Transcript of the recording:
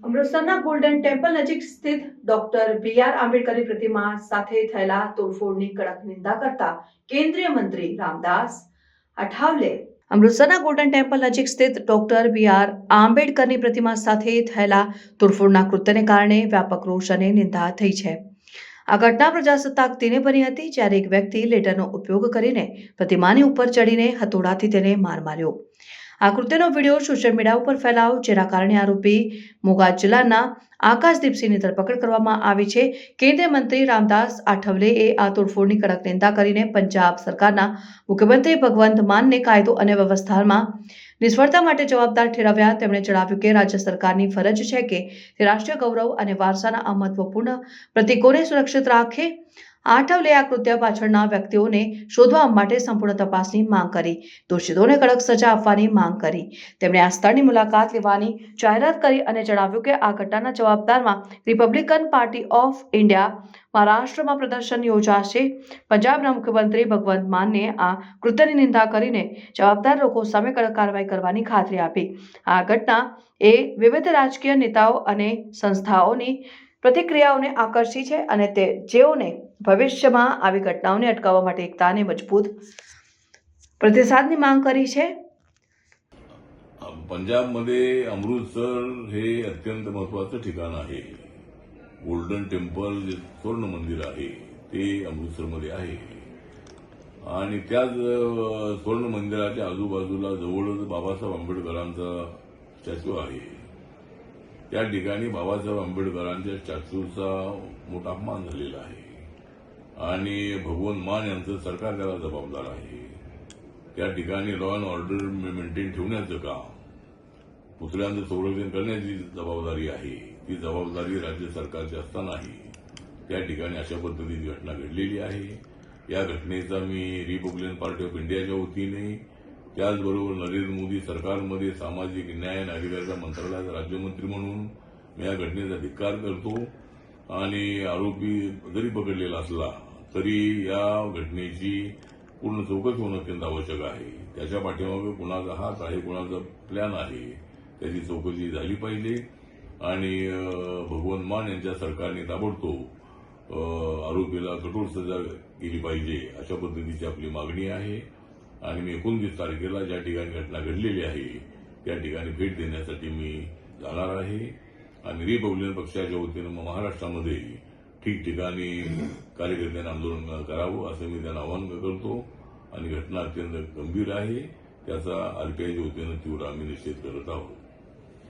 અમૃતસરના golden temple નજીક સ્થિત doctor બી.આર. આંબેડકરની પ્રતિમા સાથે થયેલા તોડફોડની કડક નિંદા કરતા કેન્દ્રીય મંત્રી રામદાસ અઠાવલે અમૃતસરના ગોલ્ડન ટેમ્પલ નજીક સ્થિત ડોક્ટર બી.આર. આંબેડકરની પ્રતિમા સાથે થયેલા તોડફોડના કૃત્યને કારણે વ્યાપક રોષ અને નિંદા થઈ છે. આ ઘટના પ્રજાસત્તાક દિને બની હતી, જ્યારે એક વ્યક્તિ લેટરનો ઉપયોગ કરીને પ્રતિમાની ઉપર ચડીને હથોડાથી તેને માર માર્યો. આ કૃત્યનો વિડીયો સોશિયલ મીડિયા ઉપર ફેલાયો, જેના કારણે આરોપી મોગા જિલ્લાના આકાશદીપસિંહની ધરપકડ કરવામાં આવી છે. કેન્દ્રીય મંત્રી રામદાસ આઠવલેએ આ તોડફોડની કડક નિંદા કરીને પંજાબ સરકારના મુખ્યમંત્રી ભગવંત માનને કાયદો અને વ્યવસ્થામાં નિષ્ફળતા માટે જવાબદાર ઠેરવ્યા. તેમણે જણાવ્યું કે રાજ્ય સરકારની ફરજ છે કે તે રાષ્ટ્રીય ગૌરવ અને વારસાના આ મહત્વપૂર્ણ પ્રતીકોને સુરક્ષિત રાખે. આઠવલે આ કૃત્ય પાછળના વ્યક્તિઓને શોધવા માટે સંપૂર્ણ તપાસની માંગ કરી, દોષિતોને કડક સજા આપવાની માંગ કરી. તેમણે આ સ્થળની મુલાકાત લેવાની જાહેરાત કરી અને જણાવ્યું કે આ ઘટનાના જવાબદારમાં રિપબ્લિકન પાર્ટી ઓફ ઇન્ડિયા મહારાષ્ટ્રમાં પ્રદર્શન યોજાશે. પંજાબના મુખ્યમંત્રી ભગવંત માનને આ કૃત્યની નિંદા કરીને જવાબદાર લોકો સામે કડક કાર્યવાહી કરવાની ખાતરી આપી. આ ઘટના એ વિવિધ રાજકીય નેતાઓ અને સંસ્થાઓની પ્રતિક્રિયાઓને આકર્ષી છે અને જેઓને ભવિષ્યમાં આવી ઘટનાઓને અટકાવવા માટે એકતા અને મજબૂત प्रतिसादनी मांग करी है. पंजाबमध्ये अमृतसर हे अत्यंत महत्वाचं ठिकाण आहे. गोल्डन टेम्पल जे स्वर्ण मंदिर आहे ते अमृतसरमध्ये आहे आणि त्याच स्वर्ण मंदिराच्या आजूबाजूला जवळच बाबासाहेब आंबेडकरांचा स्टॅच्यू आहे. त्या ठिकाणी बाबासाहेब आंबेडकरांच्या स्टॅच्यूचा मोठा अपमान झालेला आहे आणि भगवंत मान यांचं सरकार त्याला जबाबदार आहे. त्या ठिकाणी लॉ अँड ऑर्डर मेंटेन ठेवण्याचं काम, पुतळ्यांचं संरक्षण करण्याची जबाबदारी आहे. ती जबाबदारी राज्य सरकारची असतानाही त्या ठिकाणी अशा पद्धतीची घटना घडलेली आहे. या घटनेचा मी रिपब्लिकन पार्टी ऑफ इंडियाच्या वतीने, त्याचबरोबर नरेंद्र मोदी सरकारमध्ये सामाजिक न्याय आणि अधिकाराच्या मंत्रालयाचा राज्यमंत्री म्हणून मी या घटनेचा धिक्कार करतो आणि आरोपी जरी पकडलेला असला तरी या घटनेची पूर्ण चौकशी होणं अत्यंत आवश्यक आहे. त्याच्या पाठीमागे कुणाचा हात आहे, कुणाचा प्लॅन आहे, त्याची चौकशी झाली पाहिजे आणि भगवंत मान यांच्या सरकारने ताबडतोब आरोपीला कठोर सजा केली पाहिजे अशा पद्धतीची आपली मागणी आहे. आणि मी 29 तारखेला ज्या ठिकाणी घटना घडलेली आहे त्या ठिकाणी भेट देण्यासाठी मी जाणार आहे आणि रिपब्लिकन पक्षाच्या वतीनं महाराष्ट्रामध्ये ठिकठिकाणी कार्यकर्त्यांनी आंदोलन करावं असं मी त्यांना आवाहन करतो. आणि घटना अत्यंत गंभीर आहे, त्याचा आरपीआयच्या वतीनं तीव्र आम्ही निषेध करत आहोत.